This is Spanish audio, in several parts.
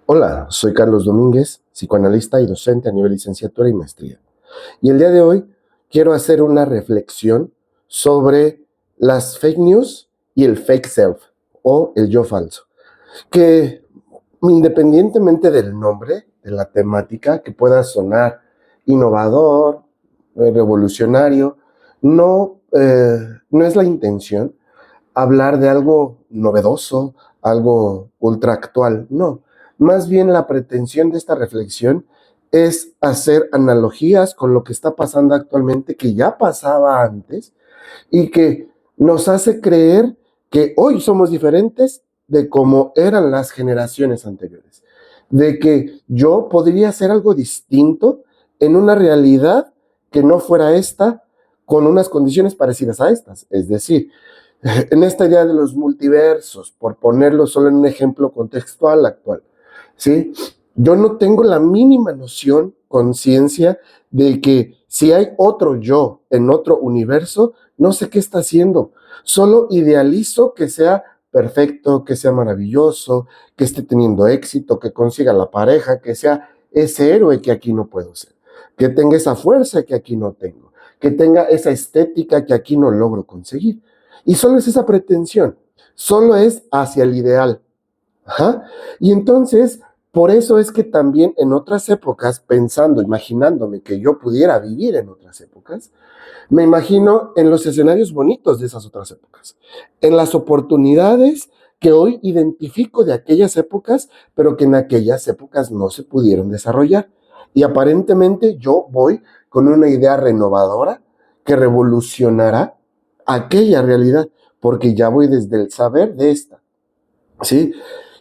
Hola, soy Carlos Domínguez, psicoanalista y docente a nivel licenciatura y maestría. Y el día de hoy quiero hacer una reflexión sobre las fake news y el fake self o el yo falso, que independientemente del nombre, de la temática, que pueda sonar innovador, revolucionario, no es la intención hablar de algo novedoso, algo ultra actual, no. Más bien la pretensión de esta reflexión es hacer analogías con lo que está pasando actualmente, que ya pasaba antes y que nos hace creer que hoy somos diferentes de cómo eran las generaciones anteriores, de que yo podría hacer algo distinto en una realidad que no fuera esta, con unas condiciones parecidas a estas. Es decir, en esta idea de los multiversos, por ponerlo solo en un ejemplo contextual actual, ¿sí? Yo no tengo la mínima noción, conciencia de que si hay otro yo en otro universo, no sé qué está haciendo. Solo idealizo que sea perfecto, que sea maravilloso, que esté teniendo éxito, que consiga la pareja, que sea ese héroe que aquí no puedo ser, que tenga esa fuerza que aquí no tengo, que tenga esa estética que aquí no logro conseguir. Y solo es esa pretensión, solo es hacia el ideal. Ajá. Y entonces, por eso es que también en otras épocas, pensando, imaginándome que yo pudiera vivir en otras épocas, me imagino en los escenarios bonitos de esas otras épocas, en las oportunidades que hoy identifico de aquellas épocas, pero que en aquellas épocas no se pudieron desarrollar. Y aparentemente yo voy con una idea renovadora que revolucionará aquella realidad, porque ya voy desde el saber de esta, ¿sí?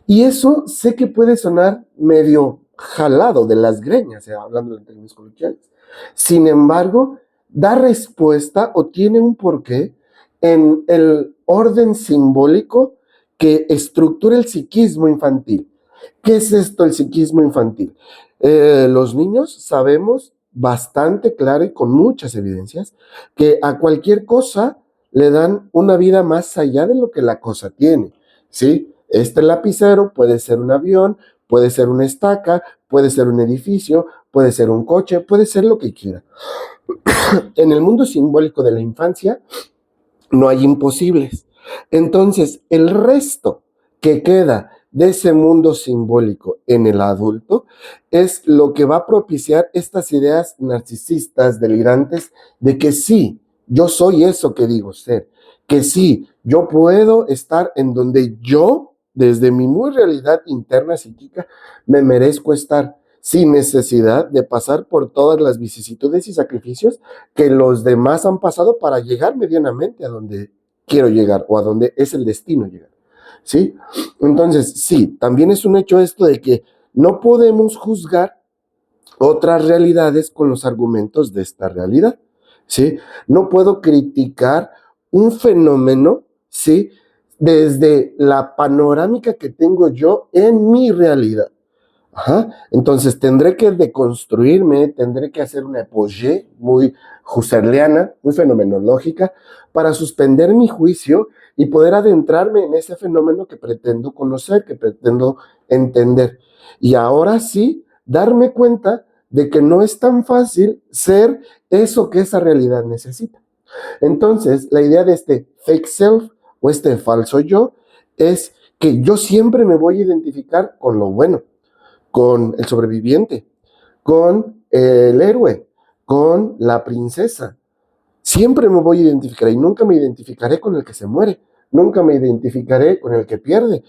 Y eso sé que puede sonar medio jalado de las greñas, hablando en términos coloquiales. Sin embargo, da respuesta o tiene un porqué en el orden simbólico que estructura el psiquismo infantil. ¿Qué es esto, el psiquismo infantil? Los niños sabemos bastante claro y con muchas evidencias que a cualquier cosa le dan una vida más allá de lo que la cosa tiene, ¿sí? Este lapicero puede ser un avión, puede ser una estaca, puede ser un edificio, puede ser un coche, puede ser lo que quiera. En el mundo simbólico de la infancia no hay imposibles. Entonces, el resto que queda de ese mundo simbólico en el adulto es lo que va a propiciar estas ideas narcisistas, delirantes, de que sí, yo soy eso que digo ser, que sí, yo puedo estar en donde yo, desde mi muy realidad interna psíquica, me merezco estar sin necesidad de pasar por todas las vicisitudes y sacrificios que los demás han pasado para llegar medianamente a donde quiero llegar o a donde es el destino llegar, ¿sí? Entonces, sí, también es un hecho esto de que no podemos juzgar otras realidades con los argumentos de esta realidad, ¿sí? No puedo criticar un fenómeno, ¿sí? Desde la panorámica que tengo yo en mi realidad. Ajá. Entonces tendré que deconstruirme, tendré que hacer una apogée muy husserliana, muy fenomenológica, para suspender mi juicio y poder adentrarme en ese fenómeno que pretendo conocer, que pretendo entender. Y ahora sí, darme cuenta de que no es tan fácil ser eso que esa realidad necesita. Entonces, la idea de este fake self o este falso yo es que yo siempre me voy a identificar con lo bueno, con el sobreviviente, con el héroe, con la princesa. Siempre me voy a identificar y nunca me identificaré con el que se muere, nunca me identificaré con el que pierde.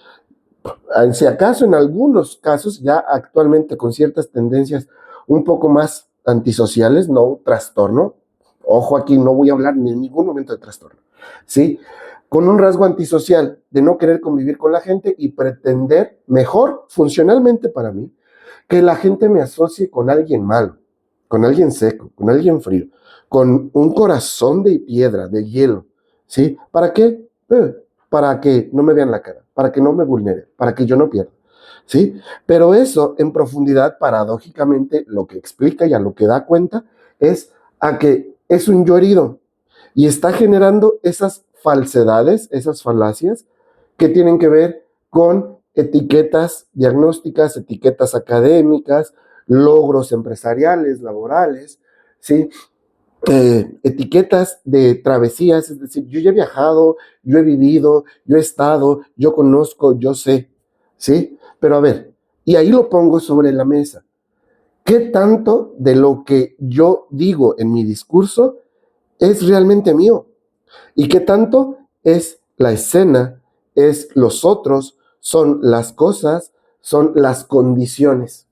Si acaso en algunos casos, ya actualmente con ciertas tendencias un poco más antisociales, no trastorno, ojo aquí, no voy a hablar ni en ningún momento de trastorno, ¿sí? Con un rasgo antisocial de no querer convivir con la gente y pretender mejor funcionalmente para mí que la gente me asocie con alguien malo, con alguien seco, con alguien frío, con un corazón de piedra, de hielo, ¿sí? ¿Para qué? Para que no me vean la cara, para que no me vulnere, para que yo no pierda, ¿sí? Pero eso, en profundidad, paradójicamente, lo que explica y a lo que da cuenta es a que es un yo herido y está generando esas falsedades, esas falacias que tienen que ver con etiquetas diagnósticas, etiquetas académicas, logros empresariales, laborales, ¿sí? Etiquetas de travesías, es decir, yo ya he viajado, yo he vivido, yo he estado, yo conozco, yo sé, ¿sí? Pero a ver, y ahí lo pongo sobre la mesa. ¿Qué tanto de lo que yo digo en mi discurso es realmente mío? ¿Y qué tanto es la escena, es los otros, son las cosas, son las condiciones?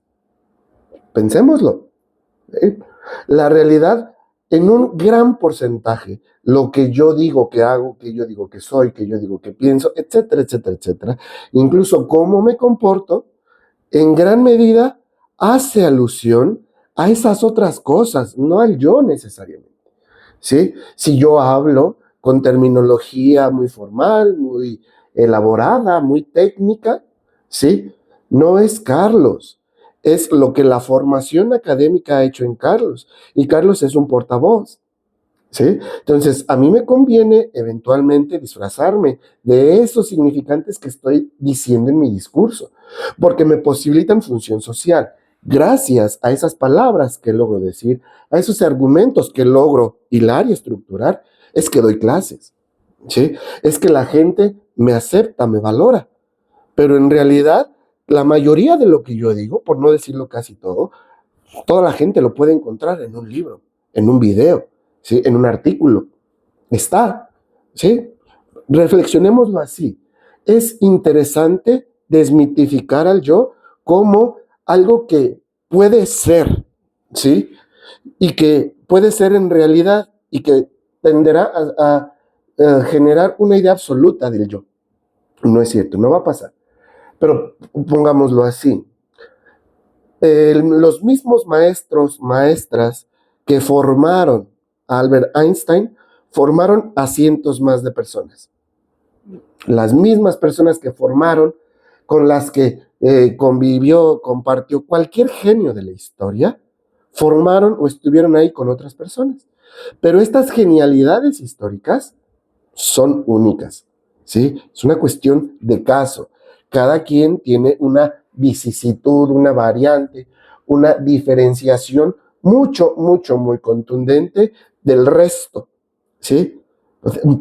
Pensémoslo. ¿Eh? La realidad, en un gran porcentaje, lo que yo digo que hago, que yo digo que soy, que yo digo que pienso, etcétera, etcétera, etcétera, incluso cómo me comporto, en gran medida hace alusión a esas otras cosas, no al yo necesariamente. ¿Sí? Si yo hablo con terminología muy formal, muy elaborada, muy técnica, ¿sí? No es Carlos, es lo que la formación académica ha hecho en Carlos, y Carlos es un portavoz, ¿sí? Entonces, a mí me conviene eventualmente disfrazarme de esos significantes que estoy diciendo en mi discurso, porque me posibilitan función social. Gracias a esas palabras que logro decir, a esos argumentos que logro hilar y estructurar, es que doy clases, ¿sí? Es que la gente me acepta, me valora, pero en realidad la mayoría de lo que yo digo, por no decirlo casi todo, toda la gente lo puede encontrar en un libro, en un video, ¿sí? En un artículo. Está, ¿sí? Reflexionémoslo así. Es interesante desmitificar al yo como algo que puede ser, ¿sí? Y que puede ser en realidad y que tenderá a generar una idea absoluta del yo. No es cierto, no va a pasar. Pero pongámoslo así. Los mismos maestros, maestras que formaron a Albert Einstein, formaron a cientos más de personas. Las mismas personas que formaron, con las que convivió, compartió cualquier genio de la historia, formaron o estuvieron ahí con otras personas. Pero estas genialidades históricas son únicas, ¿sí? Es una cuestión de caso. Cada quien tiene una vicisitud, una variante, una diferenciación mucho, mucho, muy contundente del resto, ¿sí?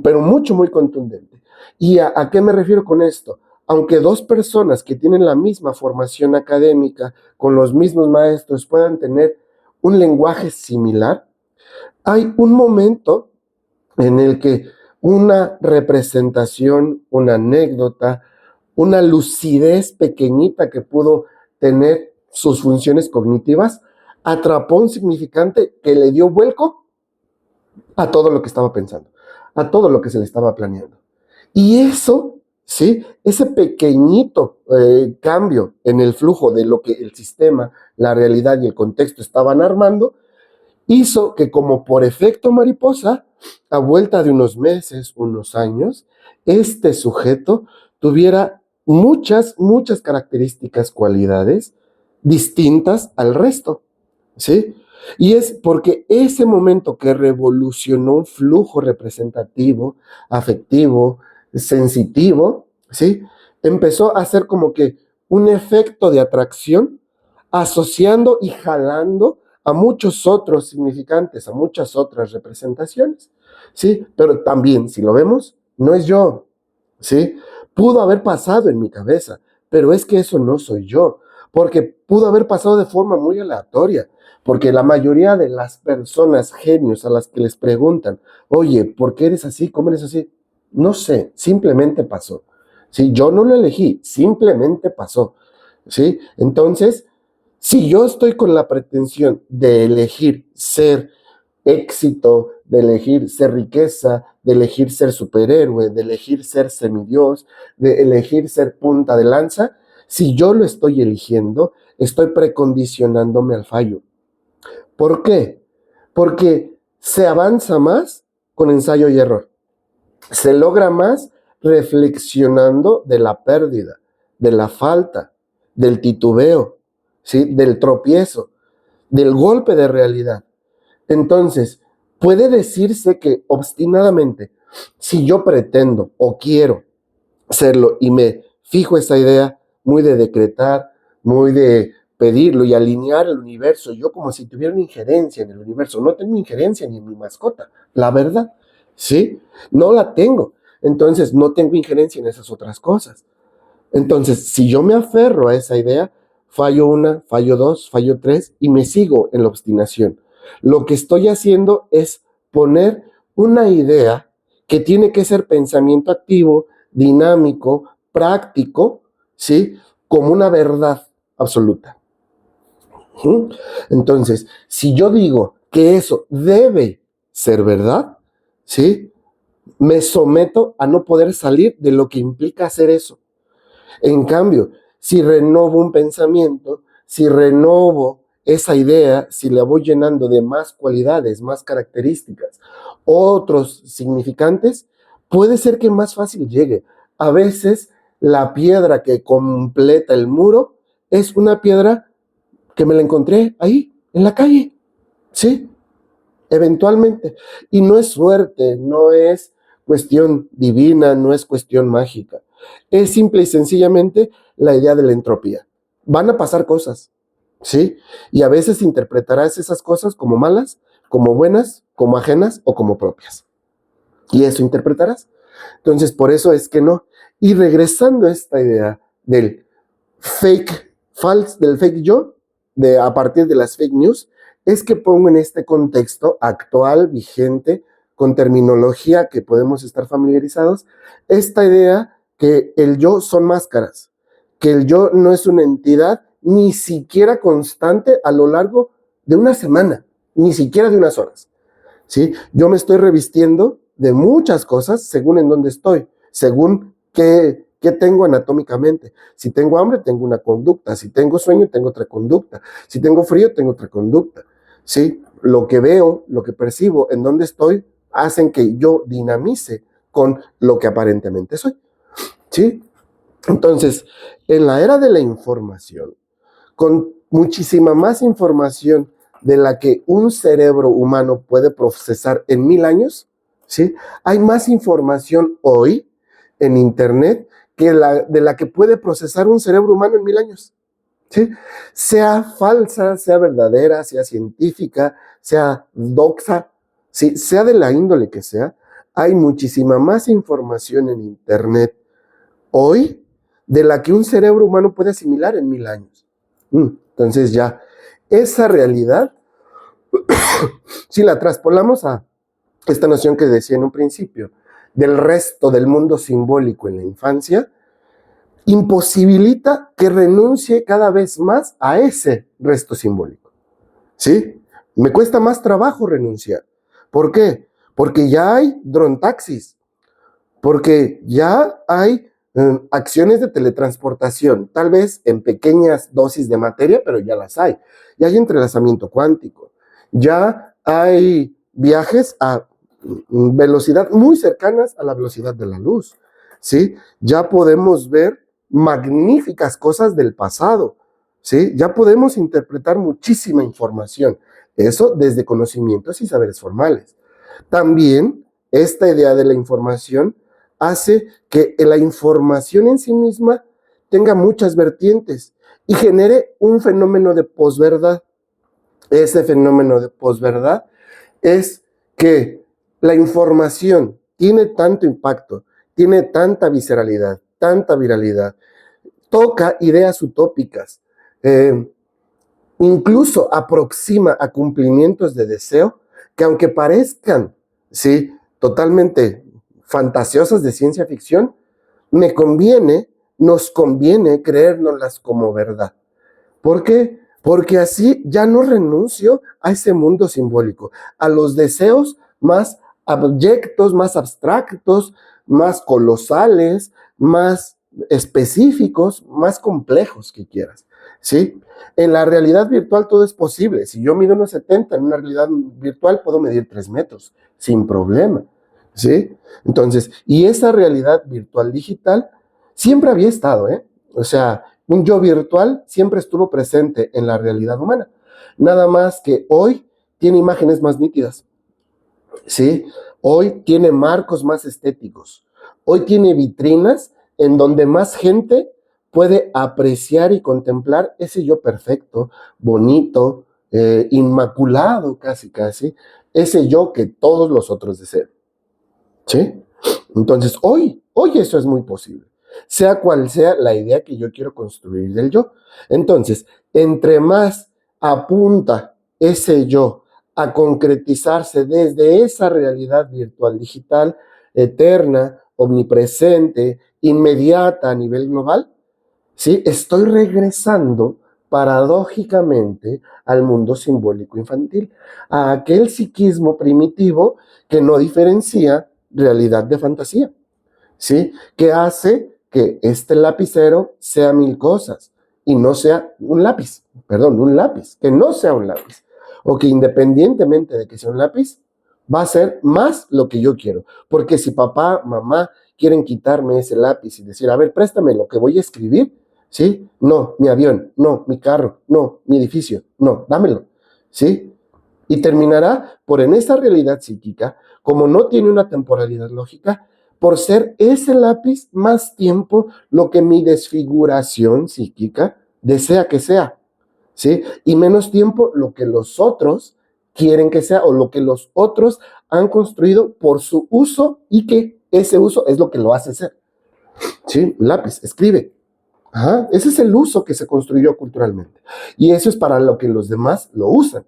Pero mucho, muy contundente. ¿Y a qué me refiero con esto? Aunque dos personas que tienen la misma formación académica, con los mismos maestros, puedan tener un lenguaje similar, hay un momento en el que una representación, una anécdota, una lucidez pequeñita que pudo tener sus funciones cognitivas, atrapó un significante que le dio vuelco a todo lo que estaba pensando, a todo lo que se le estaba planeando. Y eso, ¿sí? Ese pequeñito cambio en el flujo de lo que el sistema, la realidad y el contexto estaban armando, hizo que como por efecto mariposa, a vuelta de unos meses, unos años, este sujeto tuviera muchas, muchas características, cualidades distintas al resto, ¿sí? Y es porque ese momento que revolucionó un flujo representativo, afectivo, sensitivo, ¿sí? Empezó a ser como que un efecto de atracción asociando y jalando a muchos otros significantes, a muchas otras representaciones, ¿sí? Pero también, si lo vemos, no es yo, ¿sí? Pudo haber pasado en mi cabeza, pero es que eso no soy yo, porque pudo haber pasado de forma muy aleatoria, porque la mayoría de las personas genios a las que les preguntan, oye, ¿por qué eres así? ¿Cómo eres así? No sé, simplemente pasó, ¿sí? Yo no lo elegí, simplemente pasó, ¿sí? Entonces, si yo estoy con la pretensión de elegir ser éxito, de elegir ser riqueza, de elegir ser superhéroe, de elegir ser semidios, de elegir ser punta de lanza, si yo lo estoy eligiendo, estoy precondicionándome al fallo. ¿Por qué? Porque se avanza más con ensayo y error. Se logra más reflexionando de la pérdida, de la falta, del titubeo, ¿sí? Del tropiezo, del golpe de realidad. Entonces, puede decirse que obstinadamente, si yo pretendo o quiero serlo y me fijo esa idea, muy de decretar, muy de pedirlo y alinear el universo. Yo como si tuviera una injerencia en el universo. No tengo injerencia ni en mi mascota, la verdad, ¿sí? No la tengo. Entonces no tengo injerencia en esas otras cosas. Entonces, si yo me aferro a esa idea, fallo una, fallo dos, fallo tres y me sigo en la obstinación. Lo que estoy haciendo es poner una idea que tiene que ser pensamiento activo, dinámico, práctico, ¿sí? Como una verdad absoluta. ¿Sí? Entonces, si yo digo que eso debe ser verdad, ¿sí? Me someto a no poder salir de lo que implica hacer eso. En cambio, si renovo un pensamiento, si renovo esa idea, si la voy llenando de más cualidades, más características, otros significantes, puede ser que más fácil llegue. A veces la piedra que completa el muro es una piedra que me la encontré ahí, en la calle, ¿sí? Eventualmente. Y no es suerte, no es cuestión divina, no es cuestión mágica. Es simple y sencillamente la idea de la entropía. Van a pasar cosas, ¿sí? Y a veces interpretarás esas cosas como malas, como buenas, como ajenas o como propias. Y eso interpretarás. Entonces, por eso es que no. Y regresando a esta idea del fake, false, del fake yo, a partir de las fake news, es que pongo en este contexto actual, vigente, con terminología que podemos estar familiarizados, esta idea que el yo son máscaras, que el yo no es una entidad ni siquiera constante a lo largo de una semana, ni siquiera de unas horas, ¿sí? Yo me estoy revistiendo de muchas cosas según en dónde estoy, según qué tengo anatómicamente. Si tengo hambre, tengo una conducta. Si tengo sueño, tengo otra conducta. Si tengo frío, tengo otra conducta. ¿Sí? Lo que veo, lo que percibo, en dónde estoy, hacen que yo dinamice con lo que aparentemente soy. ¿Sí? Entonces, en la era de la información, con muchísima más información de la que un cerebro humano puede procesar en 1000 años, ¿sí? Hay más información hoy en Internet de la que puede procesar un cerebro humano en 1000 años, ¿sí? Sea falsa, sea verdadera, sea científica, sea doxa, ¿sí? Sea de la índole que sea, hay muchísima más información en Internet hoy de la que un cerebro humano puede asimilar en 1000 años. Entonces ya, esa realidad, si la traspolamos a esta noción que decía en un principio, del resto del mundo simbólico en la infancia, imposibilita que renuncie cada vez más a ese resto simbólico. ¿Sí? Me cuesta más trabajo renunciar. ¿Por qué? Porque ya hay drontaxis, porque ya hay acciones de teletransportación, tal vez en pequeñas dosis de materia, pero ya las hay. Ya hay entrelazamiento cuántico, ya hay viajes a velocidad muy cercanas a la velocidad de la luz, ¿sí? Ya podemos ver magníficas cosas del pasado, ¿sí? Ya podemos interpretar muchísima información, eso desde conocimientos y saberes formales. También esta idea de la información hace que la información en sí misma tenga muchas vertientes y genere un fenómeno de posverdad. Ese fenómeno de posverdad es que la información tiene tanto impacto, tiene tanta visceralidad, tanta viralidad, toca ideas utópicas, incluso aproxima a cumplimientos de deseo que aunque parezcan, ¿sí?, totalmente fantasiosas de ciencia ficción, nos conviene creérnoslas como verdad. ¿Por qué? Porque así ya no renuncio a ese mundo simbólico, a los deseos más abyectos, más abstractos, más colosales, más específicos, más complejos que quieras, ¿sí? En la realidad virtual todo es posible. Si yo mido 1,70, en una realidad virtual puedo medir 3 metros, sin problema, ¿sí? Entonces, y esa realidad virtual digital siempre había estado, ¿eh? O sea, un yo virtual siempre estuvo presente en la realidad humana. Nada más que hoy tiene imágenes más nítidas, ¿sí? Hoy tiene marcos más estéticos. Hoy tiene vitrinas en donde más gente puede apreciar y contemplar ese yo perfecto, bonito, inmaculado casi casi, ese yo que todos los otros desean. ¿Sí? Entonces, hoy eso es muy posible, sea cual sea la idea que yo quiero construir del yo. Entonces, entre más apunta ese yo a concretizarse desde esa realidad virtual digital, eterna, omnipresente, inmediata a nivel global, ¿sí? Estoy regresando paradójicamente al mundo simbólico infantil, a aquel psiquismo primitivo que no diferencia realidad de fantasía, ¿sí? Que hace que este lapicero sea mil cosas y no sea un lápiz, perdón, un lápiz, que no sea un lápiz, o que independientemente de que sea un lápiz, va a ser más lo que yo quiero, porque si papá, mamá quieren quitarme ese lápiz y decir, a ver, préstame lo que voy a escribir, ¿sí? No, mi avión, no, mi carro, no, mi edificio, no, dámelo, ¿sí? Y terminará por en esa realidad psíquica, como no tiene una temporalidad lógica, por ser ese lápiz más tiempo lo que mi desfiguración psíquica desea que sea, ¿sí? Y menos tiempo lo que los otros quieren que sea o lo que los otros han construido por su uso y que ese uso es lo que lo hace ser, ¿sí? Lápiz, escribe. Ajá, ese es el uso que se construyó culturalmente. Y eso es para lo que los demás lo usan.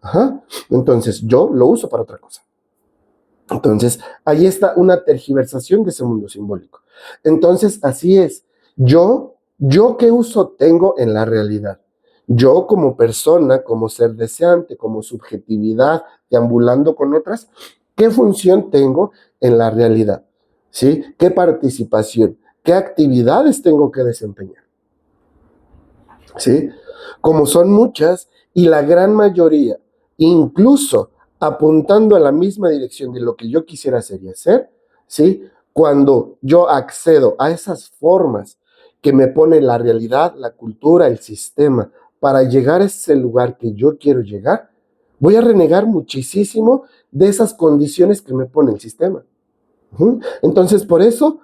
Ajá. Entonces yo lo uso para otra cosa. Entonces, ahí está una tergiversación de ese mundo simbólico. Entonces, así es. Yo qué uso tengo en la realidad. Yo como persona, como ser deseante, como subjetividad, deambulando con otras, ¿qué función tengo en la realidad? ¿Sí? ¿Qué participación? ¿Qué actividades tengo que desempeñar? ¿Sí? Como son muchas y la gran mayoría, incluso apuntando a la misma dirección de lo que yo quisiera hacer y hacer, ¿sí? Cuando yo accedo a esas formas que me pone la realidad, la cultura, el sistema, para llegar a ese lugar que yo quiero llegar, voy a renegar muchísimo de esas condiciones que me pone el sistema. Entonces, por eso,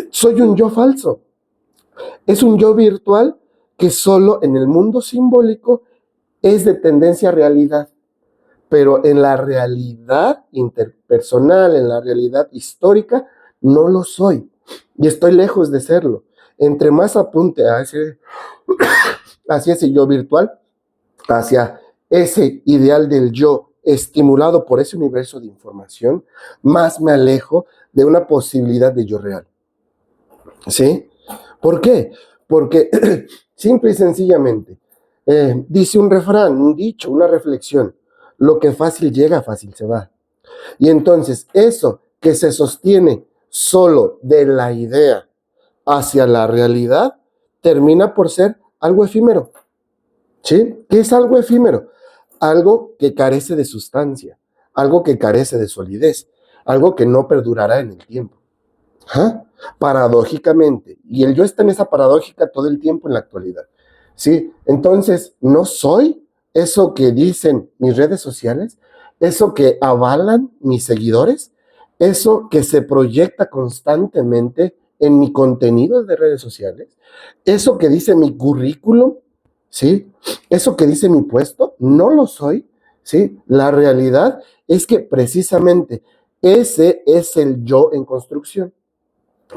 soy un yo falso. Es un yo virtual que solo en el mundo simbólico es de tendencia a realidad, pero en la realidad interpersonal, en la realidad histórica, no lo soy y estoy lejos de serlo. Entre más apunte hacia ese yo virtual, hacia ese ideal del yo estimulado por ese universo de información, más me alejo de una posibilidad de yo real. ¿Sí? ¿Por qué? Porque simple y sencillamente, dice un refrán, un dicho, una reflexión, lo que fácil llega, fácil se va. Y entonces eso que se sostiene solo de la idea hacia la realidad, termina por ser algo efímero. ¿Sí? ¿Qué es algo efímero? Algo que carece de sustancia, algo que carece de solidez, algo que no perdurará en el tiempo. ¿Ah? Paradójicamente, y el yo está en esa paradójica todo el tiempo en la actualidad. ¿Sí? Entonces, no soy eso que dicen mis redes sociales, eso que avalan mis seguidores, eso que se proyecta constantemente en mi contenido de redes sociales, eso que dice mi currículum, ¿sí? Eso que dice mi puesto, no lo soy, ¿sí? La realidad es que precisamente ese es el yo en construcción.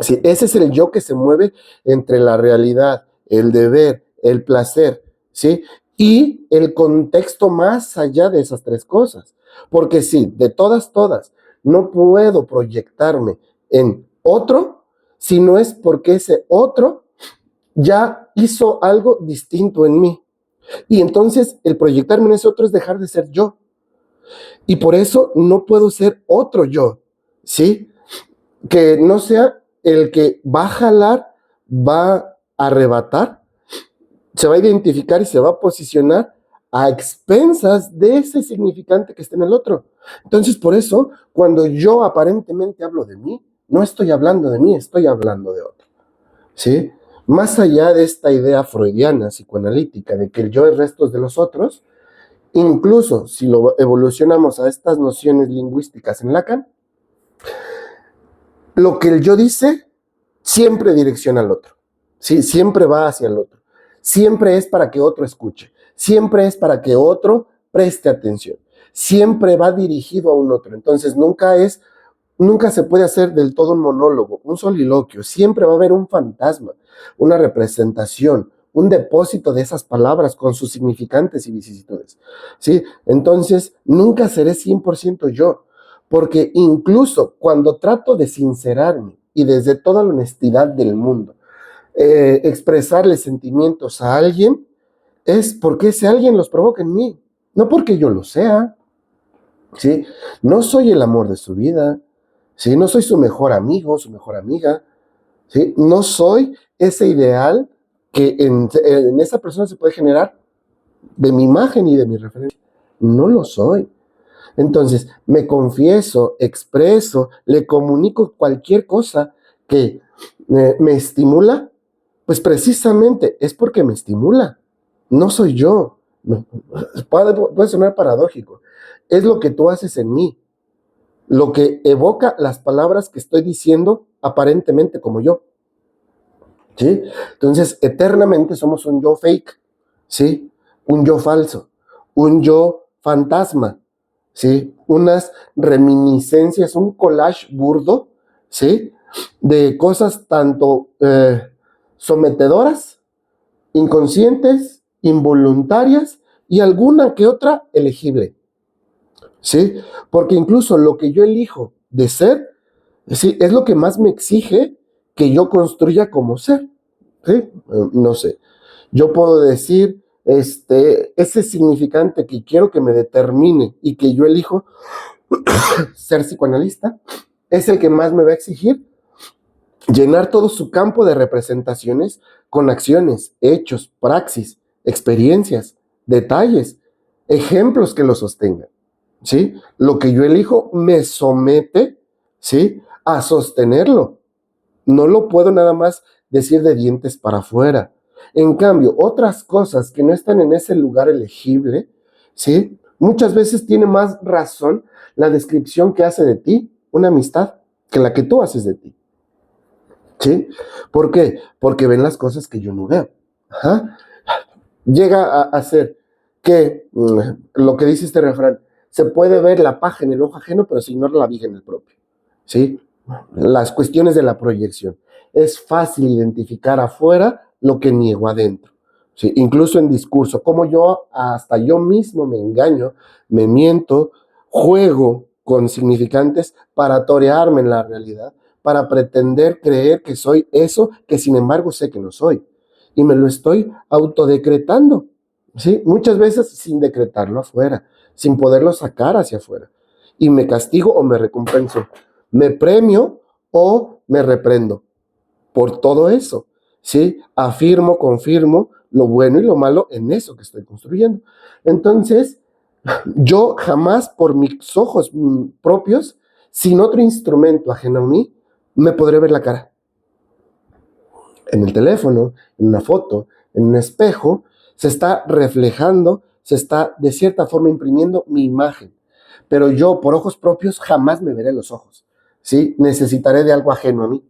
Sí, ese es el yo que se mueve entre la realidad, el deber, el placer, ¿sí? Y el contexto más allá de esas tres cosas. Porque sí, de todas, no puedo proyectarme en otro si no es porque ese otro ya hizo algo distinto en mí. Y entonces el proyectarme en ese otro es dejar de ser yo. Y por eso no puedo ser otro yo, ¿sí? Que no sea el que va a jalar, va a arrebatar, se va a identificar y se va a posicionar a expensas de ese significante que está en el otro. Entonces, por eso, cuando yo aparentemente hablo de mí, no estoy hablando de mí, estoy hablando de otro. ¿Sí? Más allá de esta idea freudiana, psicoanalítica, de que el yo es restos de los otros, incluso si lo evolucionamos a estas nociones lingüísticas en Lacan, lo que el yo dice siempre direcciona al otro, ¿sí? Siempre va hacia el otro. Siempre es para que otro escuche. Siempre es para que otro preste atención. Siempre va dirigido a un otro. Entonces nunca se puede hacer del todo un monólogo, un soliloquio. Siempre va a haber un fantasma, una representación, un depósito de esas palabras con sus significantes y vicisitudes, ¿sí? Entonces, nunca seré 100% yo, porque incluso cuando trato de sincerarme y desde toda la honestidad del mundo, expresarle sentimientos a alguien, es porque ese alguien los provoca en mí, no porque yo lo sea, ¿sí? No soy el amor de su vida, ¿sí? No soy su mejor amigo, su mejor amiga, ¿sí? No soy ese ideal que en esa persona se puede generar de mi imagen y de mi referencia. No lo soy. Entonces, me confieso, expreso, le comunico cualquier cosa que me estimula, pues precisamente es porque me estimula. No soy yo. No, puede sonar paradójico. Es lo que tú haces en mí, lo que evoca las palabras que estoy diciendo aparentemente como yo, ¿sí? Entonces, eternamente somos un yo fake, ¿sí? Un yo falso, un yo fantasma, ¿sí? Unas reminiscencias, un collage burdo, ¿sí? De cosas tanto sometedoras, inconscientes, involuntarias y alguna que otra elegible, ¿sí? Porque incluso lo que yo elijo de ser, ¿sí? Es lo que más me exige que yo construya como ser, ¿sí? No sé. Yo puedo decir, ese significante que quiero que me determine y que yo elijo ser psicoanalista, es el que más me va a exigir llenar todo su campo de representaciones con acciones, hechos, praxis, experiencias, detalles, ejemplos que lo sostengan, ¿sí? Lo que yo elijo me somete, ¿sí? A sostenerlo. No lo puedo nada más decir de dientes para afuera. En cambio, otras cosas que no están en ese lugar elegible, ¿sí? Muchas veces tiene más razón la descripción que hace de ti una amistad que la que tú haces de ti, ¿sí? ¿Por qué? Porque ven las cosas que yo no veo. Ajá. Llega a ser que lo que dice este refrán, se puede ver la paja en el ojo ajeno, pero se ignora la viga en el propio, ¿sí? Las cuestiones de la proyección. Es fácil identificar afuera lo que niego adentro, ¿sí? Incluso en discurso, como yo hasta yo mismo me engaño, me miento, juego con significantes para torearme en la realidad, para pretender creer que soy eso que sin embargo sé que no soy. Y me lo estoy autodecretando, ¿sí? Muchas veces sin decretarlo afuera, sin poderlo sacar hacia afuera. Y me castigo o me recompenso, me premio o me reprendo por todo eso, ¿sí? Afirmo, confirmo lo bueno y lo malo en eso que estoy construyendo. Entonces, yo jamás por mis ojos propios, sin otro instrumento ajeno a mí, me podré ver la cara. En el teléfono, en una foto, en un espejo, se está reflejando, se está de cierta forma imprimiendo mi imagen. Pero yo por ojos propios jamás me veré los ojos, ¿sí? Necesitaré de algo ajeno a mí.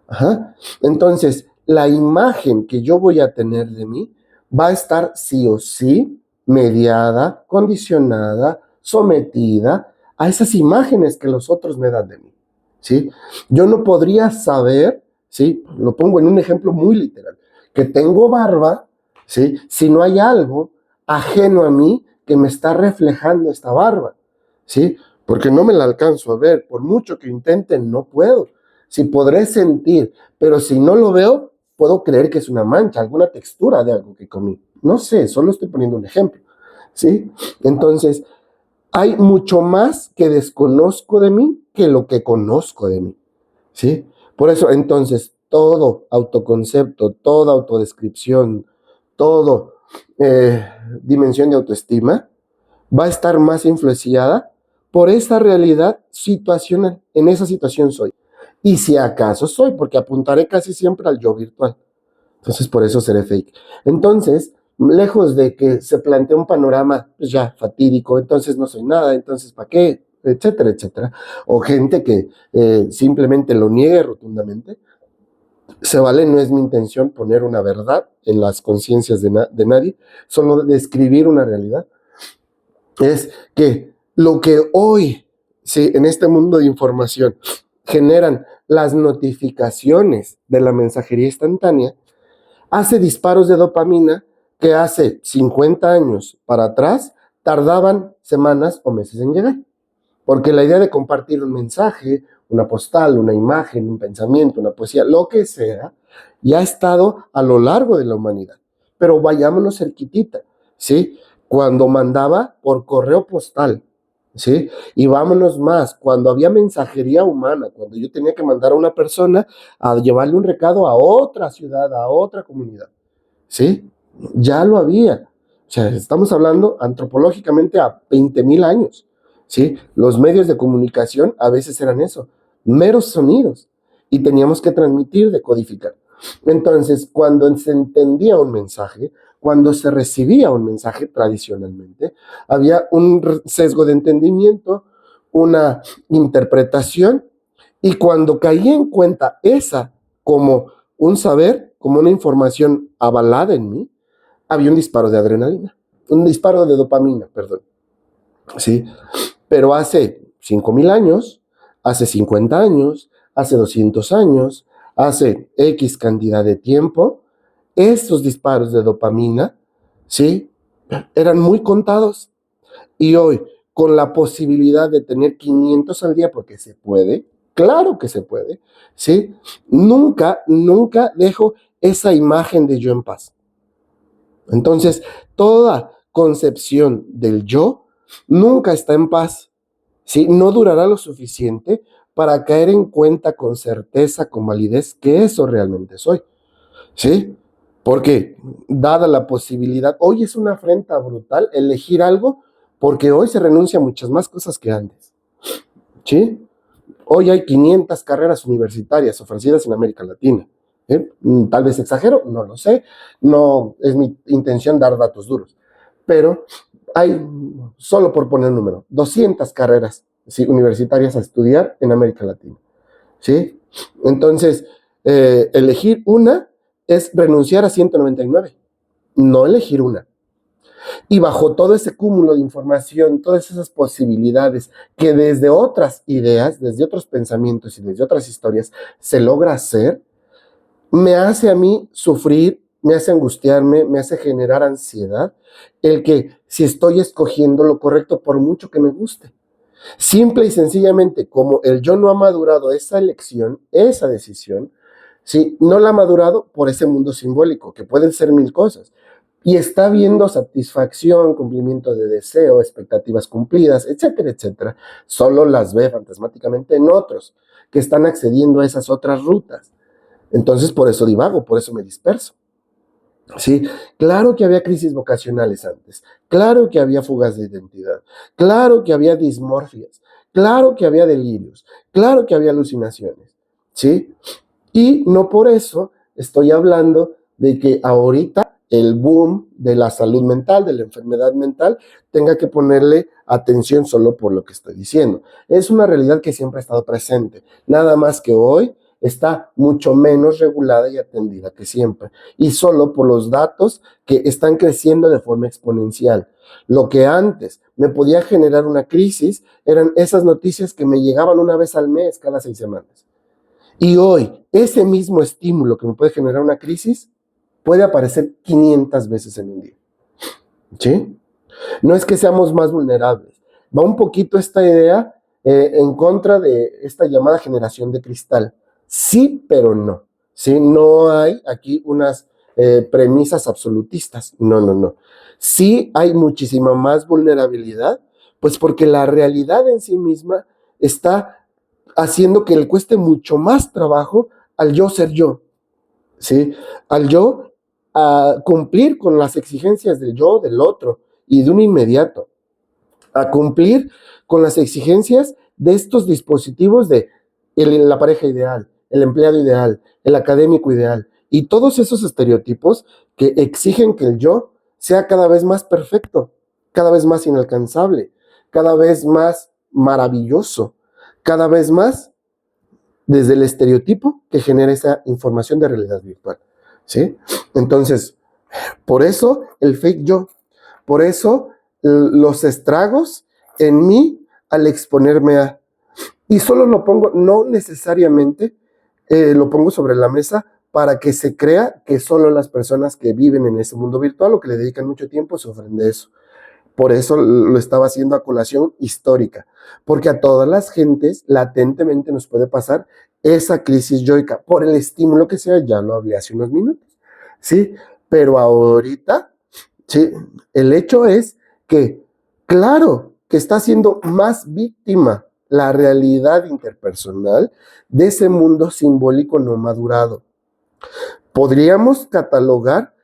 Ajá. Entonces, la imagen que yo voy a tener de mí va a estar sí o sí mediada, condicionada, sometida a esas imágenes que los otros me dan de mí, ¿sí? Yo no podría saber, ¿sí? Lo pongo en un ejemplo muy literal, que tengo barba, ¿sí? Si no hay algo ajeno a mí que me está reflejando esta barba, ¿sí? Porque no me la alcanzo a ver, por mucho que intente, no puedo. Si podré sentir, pero si no lo veo, puedo creer que es una mancha, alguna textura de algo que comí. No sé, solo estoy poniendo un ejemplo, ¿sí? Entonces, hay mucho más que desconozco de mí que lo que conozco de mí, ¿sí? Por eso, entonces, todo autoconcepto, toda autodescripción, todo dimensión de autoestima va a estar más influenciada por esa realidad situacional. En esa situación soy. Y si acaso soy, porque apuntaré casi siempre al yo virtual. Entonces, por eso seré fake. Entonces, lejos de que se plantee un panorama pues ya fatídico, entonces no soy nada, entonces ¿para qué? Etcétera, etcétera. O gente que simplemente lo niegue rotundamente. Se vale, no es mi intención poner una verdad en las conciencias de nadie, solo describir una realidad. Es que lo que hoy, sí, en este mundo de información, generan las notificaciones de la mensajería instantánea, hace disparos de dopamina que hace 50 años para atrás tardaban semanas o meses en llegar. Porque la idea de compartir un mensaje, una postal, una imagen, un pensamiento, una poesía, lo que sea, ya ha estado a lo largo de la humanidad. Pero vayámonos cerquitita, ¿sí? Cuando mandaba por correo postal, ¿sí? Y vámonos más, cuando había mensajería humana, cuando yo tenía que mandar a una persona a llevarle un recado a otra ciudad, a otra comunidad, ¿sí? Ya lo había. O sea, estamos hablando antropológicamente a 20,000 años, ¿sí? Los medios de comunicación a veces eran eso, meros sonidos, y teníamos que transmitir, decodificar. Entonces, cuando se entendía un mensaje, cuando se recibía un mensaje tradicionalmente, había un sesgo de entendimiento, una interpretación, y cuando caía en cuenta esa como un saber, como una información avalada en mí, había un disparo de adrenalina, un disparo de dopamina, perdón, ¿sí? Pero hace 5,000 años, hace 50 años, hace 200 años, hace X cantidad de tiempo, esos disparos de dopamina, ¿sí? Eran muy contados. Y hoy, con la posibilidad de tener 500 al día, porque se puede, claro que se puede, ¿sí? Nunca dejo esa imagen de yo en paz. Entonces, toda concepción del yo nunca está en paz, ¿sí? No durará lo suficiente para caer en cuenta con certeza, con validez, que eso realmente soy, ¿sí? Porque, dada la posibilidad, hoy es una afrenta brutal elegir algo, porque hoy se renuncia a muchas más cosas que antes, ¿sí? Hoy hay 500 carreras universitarias ofrecidas en América Latina. Tal vez exagero, no lo sé, no es mi intención dar datos duros, pero hay, solo por poner un número, 200 carreras, ¿sí?, universitarias a estudiar en América Latina, ¿sí? Entonces, elegir una es renunciar a 199, no elegir una. Y bajo todo ese cúmulo de información, todas esas posibilidades que desde otras ideas, desde otros pensamientos y desde otras historias se logra hacer, me hace a mí sufrir, me hace angustiarme, me hace generar ansiedad, el que si estoy escogiendo lo correcto por mucho que me guste. Simple y sencillamente, como el yo no ha madurado esa elección, esa decisión, ¿sí?, no la ha madurado por ese mundo simbólico, que pueden ser mil cosas. Y está viendo satisfacción, cumplimiento de deseo, expectativas cumplidas, etcétera, etcétera. Solo las ve fantasmáticamente en otros que están accediendo a esas otras rutas. Entonces, por eso divago, por eso me disperso. Sí, claro que había crisis vocacionales antes, claro que había fugas de identidad, claro que había dismorfias, claro que había delirios, claro que había alucinaciones, ¿sí? Y no por eso estoy hablando de que ahorita el boom de la salud mental, de la enfermedad mental, tenga que ponerle atención solo por lo que estoy diciendo. Es una realidad que siempre ha estado presente, nada más que hoy está mucho menos regulada y atendida que siempre, y solo por los datos que están creciendo de forma exponencial. Lo que antes me podía generar una crisis eran esas noticias que me llegaban una vez al mes, cada 6 semanas. Y hoy, ese mismo estímulo que me puede generar una crisis puede aparecer 500 veces en un día, ¿sí? No es que seamos más vulnerables. Va un poquito esta idea en contra de esta llamada generación de cristal. Sí, pero no. ¿Sí? No hay aquí unas premisas absolutistas. No, no, no. Sí hay muchísima más vulnerabilidad, pues porque la realidad en sí misma está haciendo que le cueste mucho más trabajo al yo ser yo, ¿sí? Al yo a cumplir con las exigencias del yo, del otro y de un inmediato, a cumplir con las exigencias de estos dispositivos de la pareja ideal, el empleado ideal, el académico ideal y todos esos estereotipos que exigen que el yo sea cada vez más perfecto, cada vez más inalcanzable, cada vez más maravilloso, cada vez más desde el estereotipo que genera esa información de realidad virtual, ¿sí? Entonces, por eso el fake yo, por eso los estragos en mí al exponerme a... Y solo lo pongo, no necesariamente lo pongo sobre la mesa para que se crea que solo las personas que viven en ese mundo virtual o que le dedican mucho tiempo sufren de eso. Por eso lo estaba haciendo a colación histórica, porque a todas las gentes latentemente nos puede pasar esa crisis yoica, por el estímulo que sea, ya lo hablé hace unos minutos, ¿sí? Pero ahorita, ¿sí? El hecho es que, claro, que está siendo más víctima la realidad interpersonal de ese mundo simbólico no madurado. Podríamos catalogar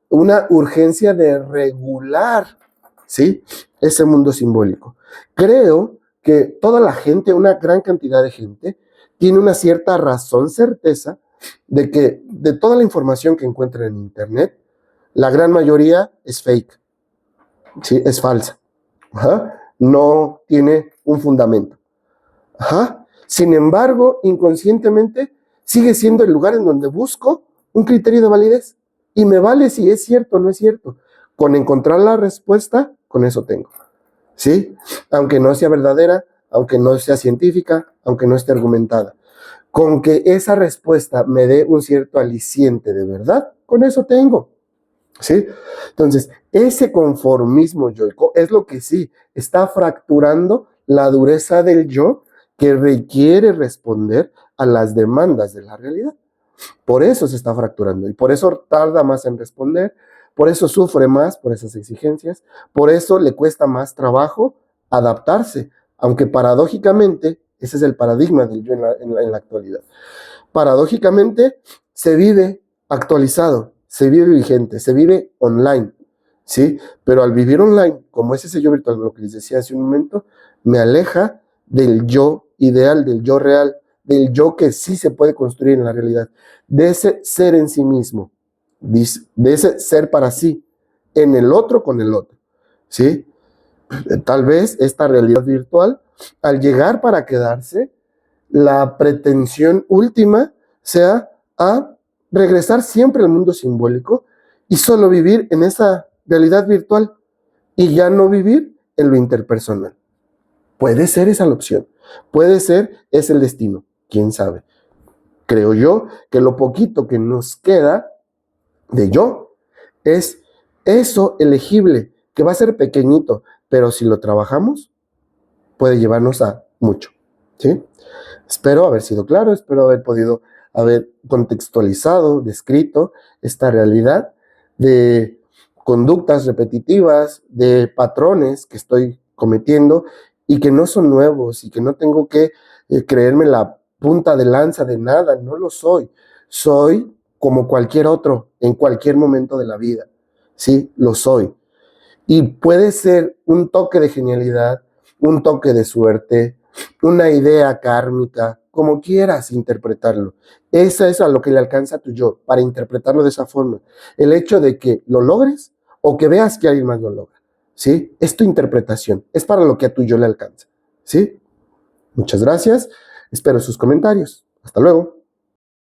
una urgencia de regular, ¿sí?, ese mundo simbólico. Creo que toda la gente, una gran cantidad de gente, tiene una cierta razón, certeza, de que de toda la información que encuentran en Internet, la gran mayoría es fake, ¿sí?, es falsa. Ajá. No tiene un fundamento. Ajá. Sin embargo, inconscientemente, sigue siendo el lugar en donde busco un criterio de validez. Y me vale si es cierto o no es cierto. Con encontrar la respuesta, con eso tengo. ¿Sí? Aunque no sea verdadera, aunque no sea científica, aunque no esté argumentada. Con que esa respuesta me dé un cierto aliciente de verdad, con eso tengo. ¿Sí? Entonces, ese conformismo yoico es lo que sí está fracturando la dureza del yo que requiere responder a las demandas de la realidad. Por eso se está fracturando y por eso tarda más en responder, por eso sufre más por esas exigencias, por eso le cuesta más trabajo adaptarse, aunque paradójicamente, ese es el paradigma del yo en la actualidad. Paradójicamente se vive actualizado, se vive vigente, se vive online, ¿sí? Pero al vivir online, como es ese yo virtual, lo que les decía hace un momento, me aleja del yo ideal, del yo real, del yo que sí se puede construir en la realidad, de ese ser en sí mismo, de ese ser para sí, en el otro con el otro, ¿sí? Tal vez esta realidad virtual, al llegar para quedarse, la pretensión última sea a regresar siempre al mundo simbólico y solo vivir en esa realidad virtual y ya no vivir en lo interpersonal. Puede ser esa la opción, puede ser es el destino, quién sabe. Creo yo que lo poquito que nos queda de yo es eso elegible, que va a ser pequeñito, pero si lo trabajamos, puede llevarnos a mucho, ¿sí? Espero haber sido claro, espero haber podido haber contextualizado, descrito esta realidad de conductas repetitivas, de patrones que estoy cometiendo y que no son nuevos y que no tengo que creerme la punta de lanza de nada, no lo soy. Soy como cualquier otro en cualquier momento de la vida, ¿sí? Lo soy. Y puede ser un toque de genialidad, un toque de suerte, una idea kármica, como quieras interpretarlo. Esa es a lo que le alcanza a tu yo, para interpretarlo de esa forma. El hecho de que lo logres o que veas que alguien más lo logra, ¿sí? Es tu interpretación, es para lo que a tu yo le alcanza, ¿sí? Muchas gracias, espero sus comentarios. Hasta luego.